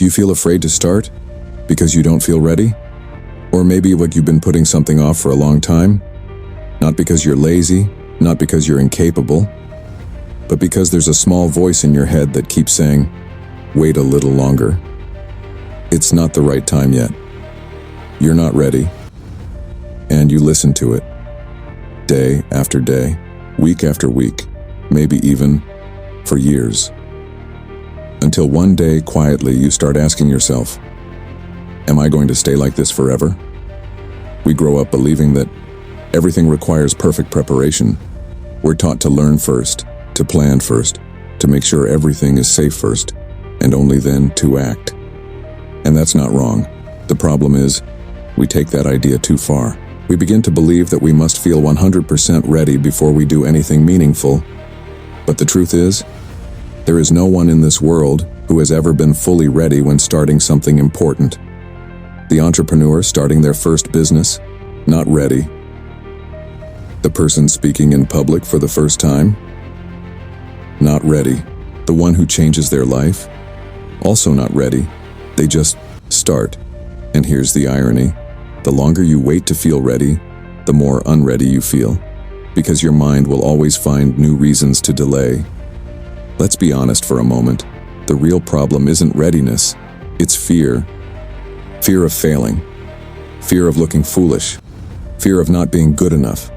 Do you feel afraid to start because you don't feel ready? Or maybe you've been putting something off for a long time? Not because you're lazy, not because you're incapable, but because there's a small voice in your head that keeps saying, wait a little longer. It's not the right time yet. You're not ready. And you listen to it. Day after day, week after week, maybe even for years. Until one day, quietly, you start asking yourself, am I going to stay like this forever? We grow up believing that everything requires perfect preparation. We're taught to learn first, to plan first, to make sure everything is safe first, and only then to act. And that's not wrong. The problem is, we take that idea too far. We begin to believe that we must feel 100% ready before we do anything meaningful. But the truth is, there is no one in this world who has ever been fully ready when starting something important. The entrepreneur starting their first business, not ready. The person speaking in public for the first time, not ready. The one who changes their life, also not ready. They just start. And here's the irony. The longer you wait to feel ready, the more unready you feel, because your mind will always find new reasons to delay. Let's be honest for a moment. The real problem isn't readiness, it's fear. Fear of failing, fear of looking foolish, fear of not being good enough,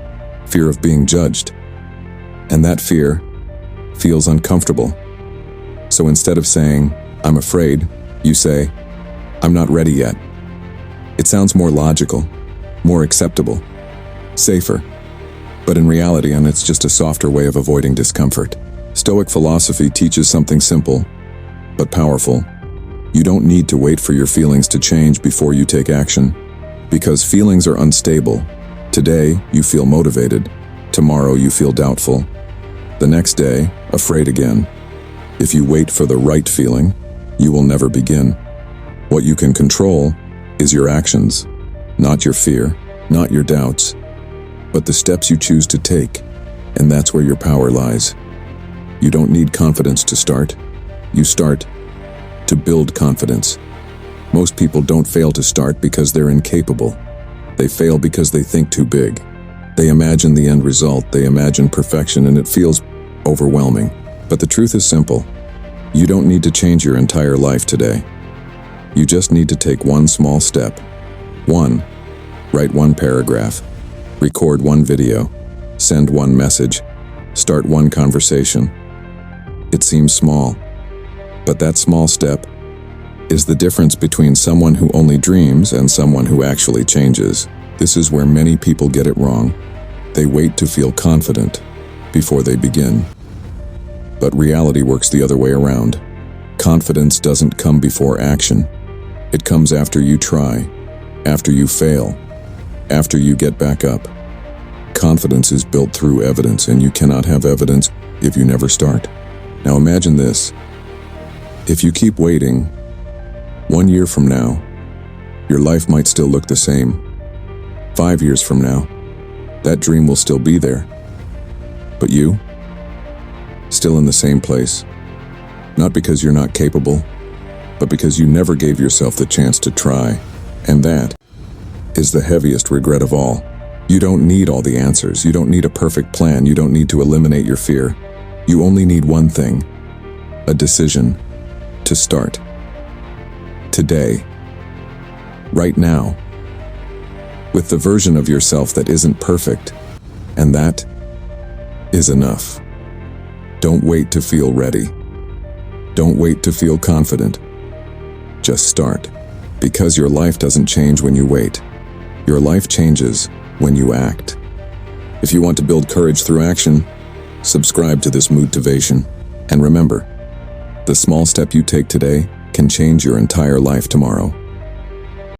fear of being judged. And that fear feels uncomfortable. So instead of saying, I'm afraid, you say, I'm not ready yet. It sounds more logical, more acceptable, safer. But in reality, and it's just a softer way of avoiding discomfort. Stoic philosophy teaches something simple, but powerful. You don't need to wait for your feelings to change before you take action, because feelings are unstable. Today, you feel motivated. Tomorrow, you feel doubtful. The next day, afraid again. If you wait for the right feeling, you will never begin. What you can control is your actions, not your fear, not your doubts, but the steps you choose to take, and that's where your power lies. You don't need confidence to start. You start to build confidence. Most people don't fail to start because they're incapable. They fail because they think too big. They imagine the end result, they imagine perfection, and it feels overwhelming. But the truth is simple. You don't need to change your entire life today. You just need to take one small step. One, write one paragraph, record one video, send one message, start one conversation. It seems small, but that small step is the difference between someone who only dreams and someone who actually changes. This is where many people get it wrong. They wait to feel confident before they begin. But reality works the other way around. Confidence doesn't come before action. It comes after you try, after you fail, after you get back up. Confidence is built through evidence, and you cannot have evidence if you never start. Now imagine this. If you keep waiting, 1 year from now, your life might still look the same. 5 years from now, that dream will still be there. But you? Still in the same place. Not because you're not capable, but because you never gave yourself the chance to try. And that is the heaviest regret of all. You don't need all the answers. You don't need a perfect plan. You don't need to eliminate your fear. You only need one thing, a decision to start. Today. Right now. With the version of yourself that isn't perfect. And that is enough. Don't wait to feel ready. Don't wait to feel confident. Just start. Because your life doesn't change when you wait. Your life changes when you act. If you want to build courage through action, subscribe to this motivation. And remember, the small step you take today can change your entire life tomorrow.